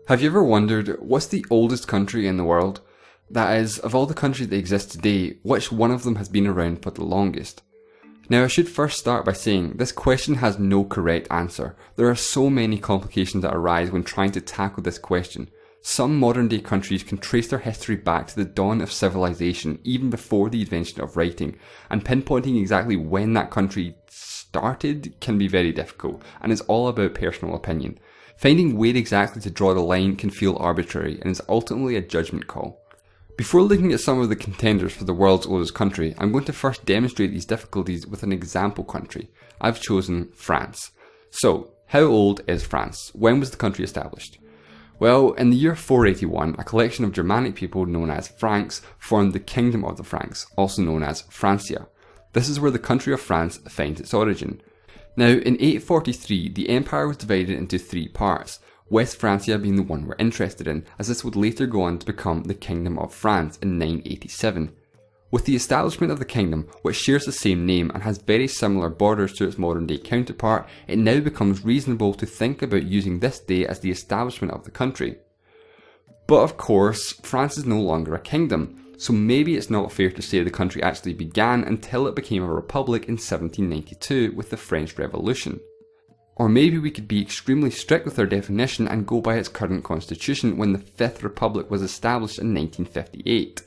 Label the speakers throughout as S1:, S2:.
S1: Have you ever wondered, what's the oldest country in the world? That is, of all the countries that exist today, which one of them has been around for the longest? Now I should first start by saying, this question has no correct answer. There are so many complications that arise when trying to tackle this question. Some modern day countries can trace their history back to the dawn of civilization, even before the invention of writing, and pinpointing exactly when that country started can be very difficult, and is all about personal opinion. Finding where exactly to draw the line can feel arbitrary, and is ultimately a judgment call. Before looking at some of the contenders for the world's oldest country, I'm going to first demonstrate these difficulties with an example country. I've chosen France. So, how old is France? When was the country established? Well, in the year 481, a collection of Germanic people known as Franks formed the Kingdom of the Franks, also known as Francia. This is where the country of France finds its origin. Now, in 843, the empire was divided into three parts, West Francia being the one we're interested in, as this would later go on to become the Kingdom of France in 987. With the establishment of the kingdom, which shares the same name and has very similar borders to its modern day counterpart, it now becomes reasonable to think about using this day as the establishment of the country. But of course, France is no longer a kingdom, so maybe it's not fair to say the country actually began until it became a republic in 1792 with the French Revolution. Or maybe we could be extremely strict with our definition and go by its current constitution when the Fifth Republic was established in 1958.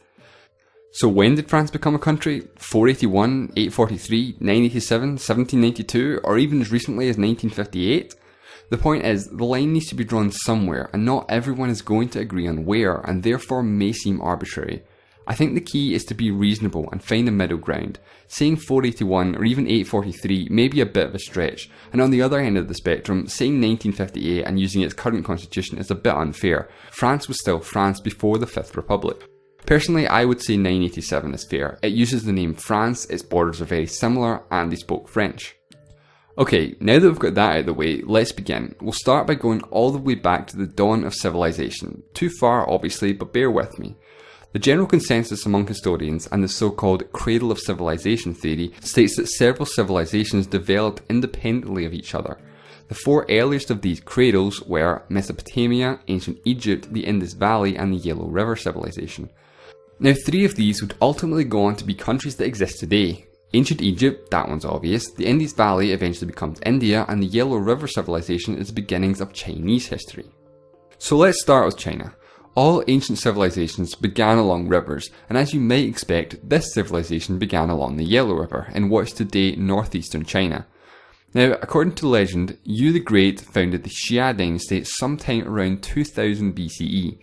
S1: So when did France become a country? 481, 843, 987, 1792, or even as recently as 1958? The point is, the line needs to be drawn somewhere, and not everyone is going to agree on where, and therefore may seem arbitrary. I think the key is to be reasonable and find a middle ground. Saying 481 or even 843 may be a bit of a stretch, and on the other end of the spectrum, saying 1958 and using its current constitution is a bit unfair. France was still France before the Fifth Republic. Personally, I would say 987 is fair. It uses the name France, its borders are very similar, and they spoke French. Okay, now that we've got that out of the way, let's begin. We'll start by going all the way back to the dawn of civilization. Too far, obviously, but bear with me. The general consensus among historians and the so-called cradle of civilization theory states that several civilizations developed independently of each other. The four earliest of these cradles were Mesopotamia, ancient Egypt, the Indus Valley, and the Yellow River civilization. Now, three of these would ultimately go on to be countries that exist today. Ancient Egypt, that one's obvious, the Indus Valley eventually becomes India, and the Yellow River civilization is the beginnings of Chinese history. So let's start with China. All ancient civilizations began along rivers, and as you might expect, this civilization began along the Yellow River in what is today northeastern China. Now, according to legend, Yu the Great founded the Xia dynasty sometime around 2000 BCE.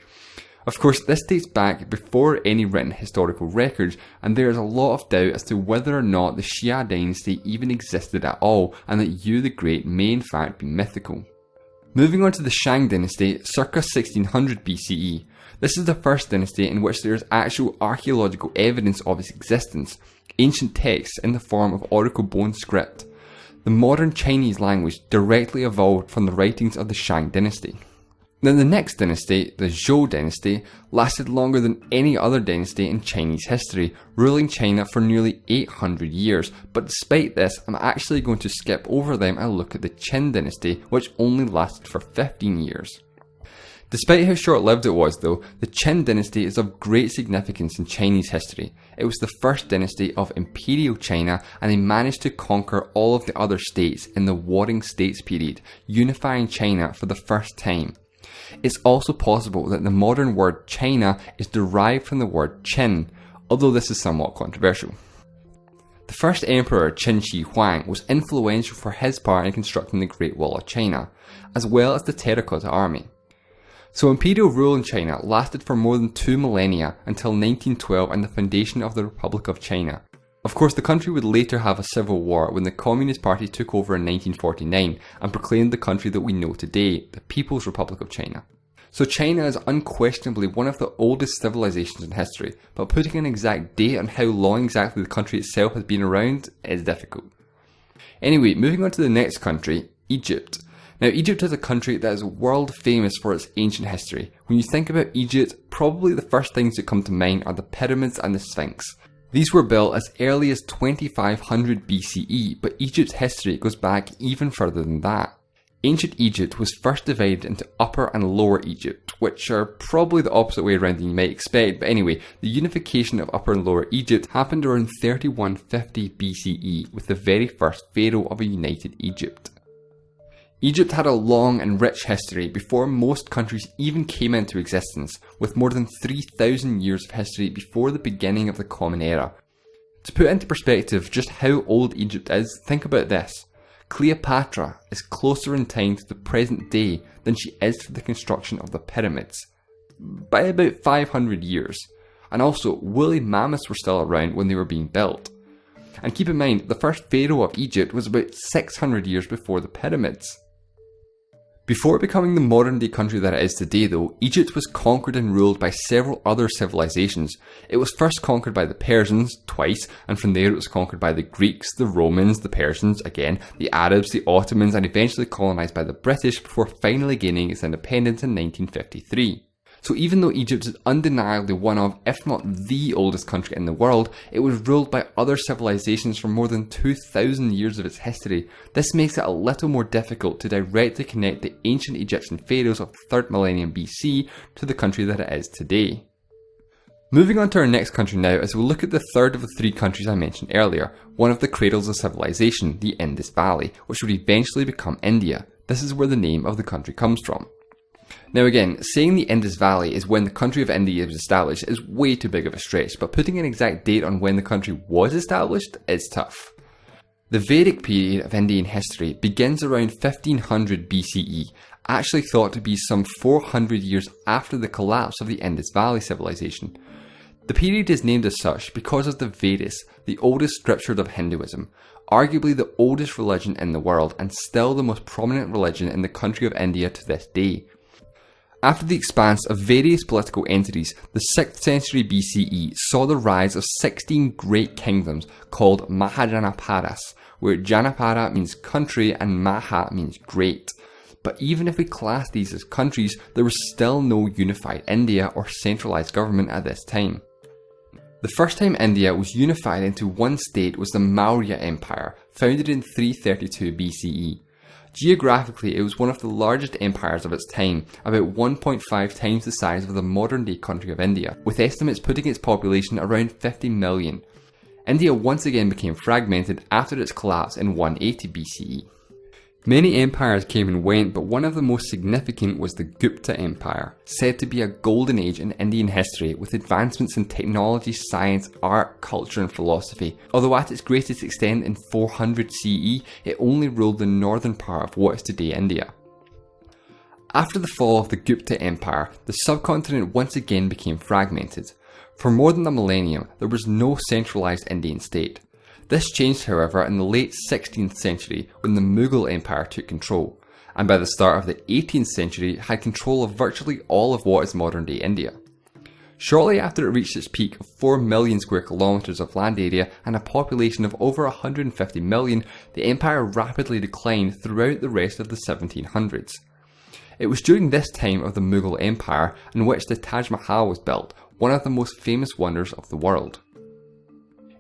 S1: Of course, this dates back before any written historical records, and there is a lot of doubt as to whether or not the Xia dynasty even existed at all, and that Yu the Great may in fact be mythical. Moving on to the Shang dynasty, circa 1600 BCE. This is the first dynasty in which there is actual archaeological evidence of its existence, ancient texts in the form of oracle bone script. The modern Chinese language directly evolved from the writings of the Shang dynasty. Now the next dynasty, the Zhou dynasty, lasted longer than any other dynasty in Chinese history, ruling China for nearly 800 years, but despite this, I'm actually going to skip over them and look at the Qin dynasty, which only lasted for 15 years. Despite how short-lived it was though, the Qin dynasty is of great significance in Chinese history. It was the first dynasty of Imperial China, and they managed to conquer all of the other states in the Warring States period, unifying China for the first time. It's also possible that the modern word China is derived from the word Qin, although this is somewhat controversial. The first emperor Qin Shi Huang was influential for his part in constructing the Great Wall of China, as well as the Terracotta Army. So imperial rule in China lasted for more than 2 millennia until 1912 and the foundation of the Republic of China. Of course, the country would later have a civil war when the Communist Party took over in 1949 and proclaimed the country that we know today, the People's Republic of China. So China is unquestionably one of the oldest civilizations in history, but putting an exact date on how long exactly the country itself has been around is difficult. Anyway, moving on to the next country, Egypt. Now, Egypt is a country that is world famous for its ancient history. When you think about Egypt, probably the first things that come to mind are the pyramids and the Sphinx. These were built as early as 2500 BCE, but Egypt's history goes back even further than that. Ancient Egypt was first divided into Upper and Lower Egypt, which are probably the opposite way around than you might expect, but anyway, the unification of Upper and Lower Egypt happened around 3150 BCE with the very first pharaoh of a united Egypt. Egypt had a long and rich history before most countries even came into existence, with more than 3,000 years of history before the beginning of the Common Era. To put into perspective just how old Egypt is, think about this. Cleopatra is closer in time to the present day than she is to the construction of the pyramids, by about 500 years. And also, woolly mammoths were still around when they were being built. And keep in mind, the first pharaoh of Egypt was about 600 years before the pyramids. Before becoming the modern day country that it is today though, Egypt was conquered and ruled by several other civilizations. It was first conquered by the Persians, twice, and from there it was conquered by the Greeks, the Romans, the Persians, again, the Arabs, the Ottomans, and eventually colonised by the British before finally gaining its independence in 1953. So even though Egypt is undeniably one of, if not the oldest country in the world, it was ruled by other civilizations for more than 2,000 years of its history. This makes it a little more difficult to directly connect the ancient Egyptian pharaohs of the 3rd millennium BC to the country that it is today. Moving on to our next country now, as we'll look at the third of the three countries I mentioned earlier, one of the cradles of civilization, the Indus Valley, which would eventually become India. This is where the name of the country comes from. Now again, saying the Indus Valley is when the country of India was established is way too big of a stretch, but putting an exact date on when the country was established is tough. The Vedic period of Indian history begins around 1500 BCE, actually thought to be some 400 years after the collapse of the Indus Valley civilization. The period is named as such because of the Vedas, the oldest scripture of Hinduism, arguably the oldest religion in the world and still the most prominent religion in the country of India to this day. After the expanse of various political entities, the 6th century BCE saw the rise of 16 great kingdoms called Mahajanapadas, where Janapada means country and Maha means great. But even if we class these as countries, there was still no unified India or centralised government at this time. The first time India was unified into one state was the Maurya Empire, founded in 332 BCE. Geographically, it was one of the largest empires of its time, about 1.5 times the size of the modern day country of India, with estimates putting its population around 50 million. India once again became fragmented after its collapse in 180 BCE. Many empires came and went, but one of the most significant was the Gupta Empire, said to be a golden age in Indian history with advancements in technology, science, art, culture and philosophy. Although at its greatest extent in 400 CE, it only ruled the northern part of what is today India. After the fall of the Gupta Empire, the subcontinent once again became fragmented. For more than a millennium, there was no centralised Indian state. This changed, however, in the late 16th century when the Mughal Empire took control, and by the start of the 18th century had control of virtually all of what is modern-day India. Shortly after it reached its peak of 4 million square kilometres of land area and a population of over 150 million, the empire rapidly declined throughout the rest of the 1700s. It was during this time of the Mughal Empire in which the Taj Mahal was built, one of the most famous wonders of the world.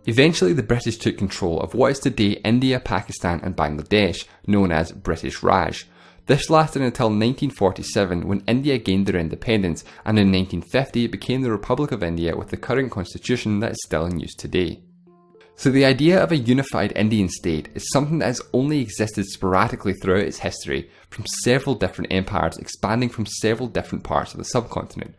S1: Eventually the British took control of what is today India, Pakistan and Bangladesh, known as British Raj. This lasted until 1947 when India gained their independence, and in 1950 it became the Republic of India with the current constitution that is still in use today. So the idea of a unified Indian state is something that has only existed sporadically throughout its history, from several different empires expanding from several different parts of the subcontinent.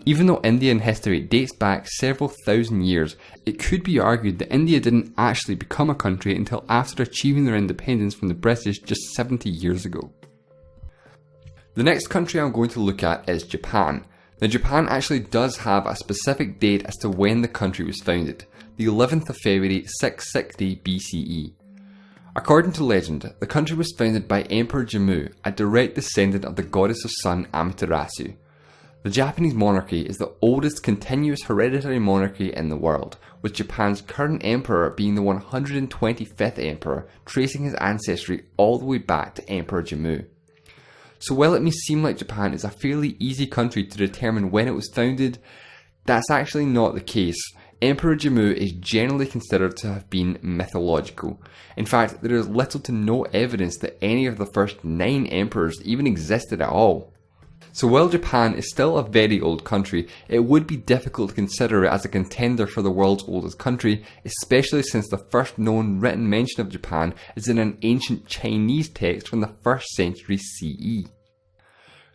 S1: Even though Indian history dates back several thousand years, it could be argued that India didn't actually become a country until after achieving their independence from the British just 70 years ago. The next country I'm going to look at is Japan. Now Japan actually does have a specific date as to when the country was founded, the 11th of February 660 BCE. According to legend, the country was founded by Emperor Jimmu, a direct descendant of the goddess of sun Amaterasu. The Japanese monarchy is the oldest continuous hereditary monarchy in the world, with Japan's current emperor being the 125th emperor, tracing his ancestry all the way back to Emperor Jimmu. So while it may seem like Japan is a fairly easy country to determine when it was founded, that's actually not the case. Emperor Jimmu is generally considered to have been mythological. In fact, there is little to no evidence that any of the first 9 emperors even existed at all. So while Japan is still a very old country, it would be difficult to consider it as a contender for the world's oldest country, especially since the first known written mention of Japan is in an ancient Chinese text from the 1st century CE.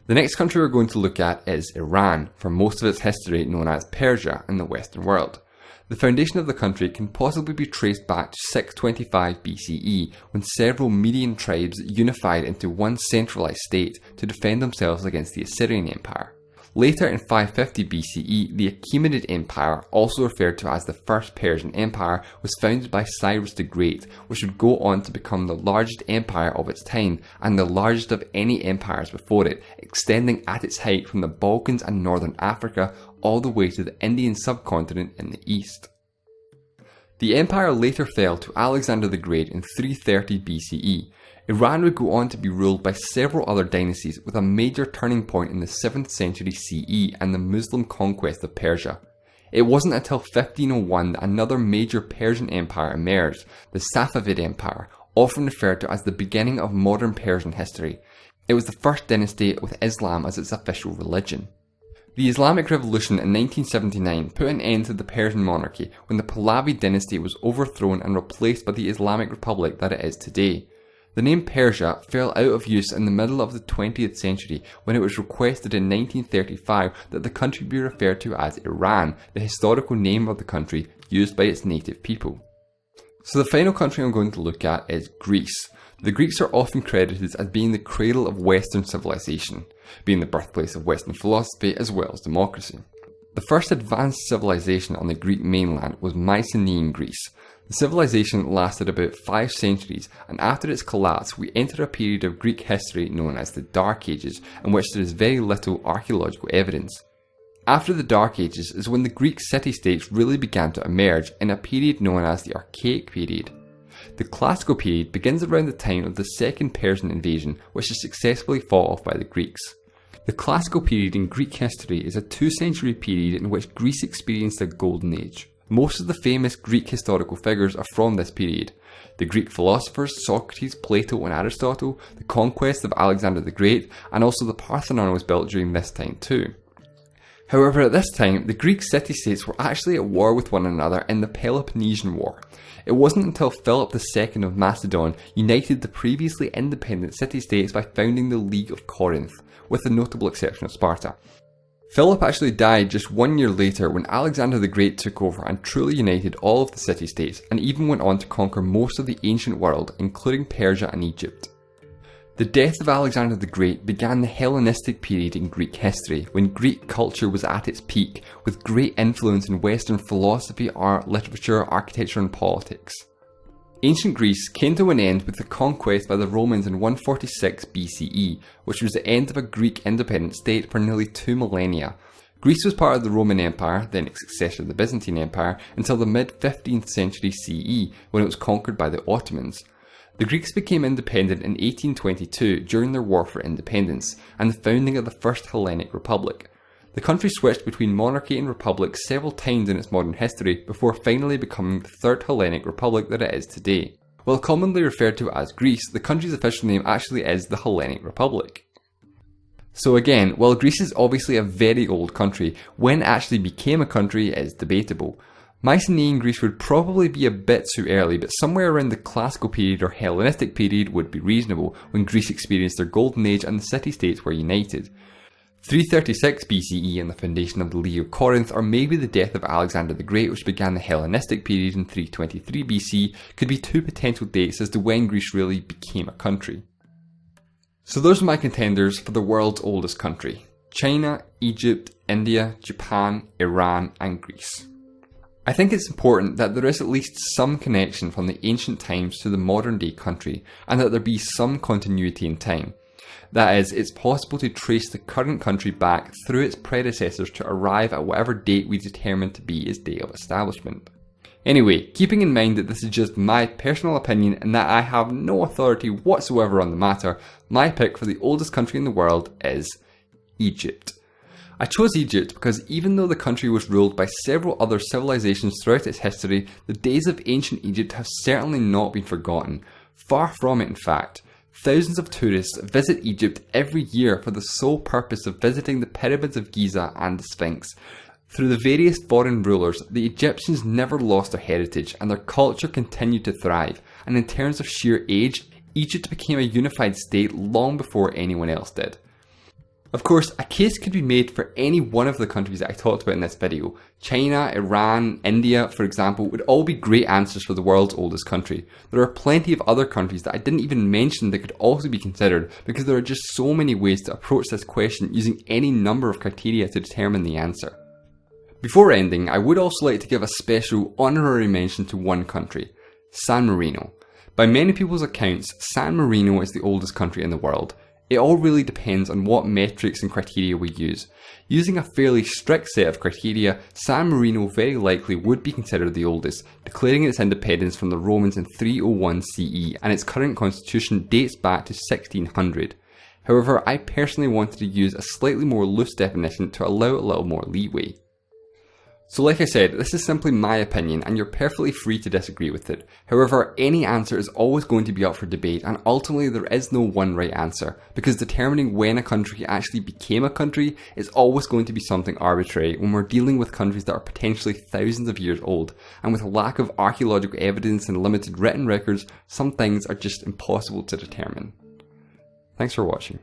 S1: The next country we're going to look at is Iran, for most of its history known as Persia in the Western world. The foundation of the country can possibly be traced back to 625 BCE, when several Median tribes unified into one centralised state to defend themselves against the Assyrian Empire. Later in 550 BCE, the Achaemenid Empire, also referred to as the First Persian Empire, was founded by Cyrus the Great, which would go on to become the largest empire of its time and the largest of any empires before it, extending at its height from the Balkans and northern Africa all the way to the Indian subcontinent in the east. The empire later fell to Alexander the Great in 330 BCE. Iran would go on to be ruled by several other dynasties, with a major turning point in the 7th century CE and the Muslim conquest of Persia. It wasn't until 1501 that another major Persian empire emerged, the Safavid Empire, often referred to as the beginning of modern Persian history. It was the first dynasty with Islam as its official religion. The Islamic Revolution in 1979 put an end to the Persian monarchy when the Pahlavi dynasty was overthrown and replaced by the Islamic Republic that it is today. The name Persia fell out of use in the middle of the 20th century when it was requested in 1935 that the country be referred to as Iran, the historical name of the country used by its native people. So the final country I'm going to look at is Greece. The Greeks are often credited as being the cradle of Western civilization, being the birthplace of Western philosophy as well as democracy. The first advanced civilization on the Greek mainland was Mycenaean Greece. The civilization lasted about 5 centuries, and after its collapse we enter a period of Greek history known as the Dark Ages, in which there is very little archaeological evidence. After the Dark Ages is when the Greek city-states really began to emerge in a period known as the Archaic period. The Classical period begins around the time of the Second Persian invasion, which is successfully fought off by the Greeks. The Classical period in Greek history is a 2-century period in which Greece experienced a golden age. Most of the famous Greek historical figures are from this period. The Greek philosophers Socrates, Plato and Aristotle, the conquest of Alexander the Great, and also the Parthenon was built during this time too. However, at this time, the Greek city-states were actually at war with one another in the Peloponnesian War. It wasn't until Philip II of Macedon united the previously independent city-states by founding the League of Corinth, with the notable exception of Sparta. Philip actually died just 1 year later when Alexander the Great took over and truly united all of the city-states, and even went on to conquer most of the ancient world, including Persia and Egypt. The death of Alexander the Great began the Hellenistic period in Greek history, when Greek culture was at its peak, with great influence in Western philosophy, art, literature, architecture and politics. Ancient Greece came to an end with the conquest by the Romans in 146 BCE, which was the end of a Greek independent state for nearly 2 millennia. Greece was part of the Roman Empire, then its successor the Byzantine Empire, until the mid-15th century CE, when it was conquered by the Ottomans. The Greeks became independent in 1822 during their war for independence, and the founding of the First Hellenic Republic. The country switched between monarchy and republic several times in its modern history before finally becoming the Third Hellenic Republic that it is today. While commonly referred to as Greece, the country's official name actually is the Hellenic Republic. So again, while Greece is obviously a very old country, when it actually became a country is debatable. Mycenaean Greece would probably be a bit too early, but somewhere around the Classical period or Hellenistic period would be reasonable, when Greece experienced their golden age and the city-states were united. 336 BCE and the foundation of the League of Corinth, or maybe the death of Alexander the Great, which began the Hellenistic period in 323 BC, could be 2 potential dates as to when Greece really became a country. So those are my contenders for the world's oldest country: China, Egypt, India, Japan, Iran and Greece. I think it's important that there is at least some connection from the ancient times to the modern day country, and that there be some continuity in time. That is, it's possible to trace the current country back through its predecessors to arrive at whatever date we determine to be its day of establishment. Anyway, keeping in mind that this is just my personal opinion and that I have no authority whatsoever on the matter, my pick for the oldest country in the world is Egypt. I chose Egypt because even though the country was ruled by several other civilizations throughout its history, the days of ancient Egypt have certainly not been forgotten. Far from it, in fact. Thousands of tourists visit Egypt every year for the sole purpose of visiting the pyramids of Giza and the Sphinx. Through the various foreign rulers, the Egyptians never lost their heritage and their culture continued to thrive, and in terms of sheer age, Egypt became a unified state long before anyone else did. Of course, a case could be made for any one of the countries that I talked about in this video. China, Iran, India, for example, would all be great answers for the world's oldest country. There are plenty of other countries that I didn't even mention that could also be considered because there are just so many ways to approach this question using any number of criteria to determine the answer. Before ending, I would also like to give a special honorary mention to one country, San Marino. By many people's accounts, San Marino is the oldest country in the world. It all really depends on what metrics and criteria we use. Using a fairly strict set of criteria, San Marino very likely would be considered the oldest, declaring its independence from the Romans in 301 CE, and its current constitution dates back to 1600. However, I personally wanted to use a slightly more loose definition to allow a little more leeway. So like I said, this is simply my opinion and you're perfectly free to disagree with it. However, any answer is always going to be up for debate and ultimately there is no one right answer, because determining when a country actually became a country is always going to be something arbitrary when we're dealing with countries that are potentially thousands of years old, and with a lack of archaeological evidence and limited written records, some things are just impossible to determine. Thanks for watching.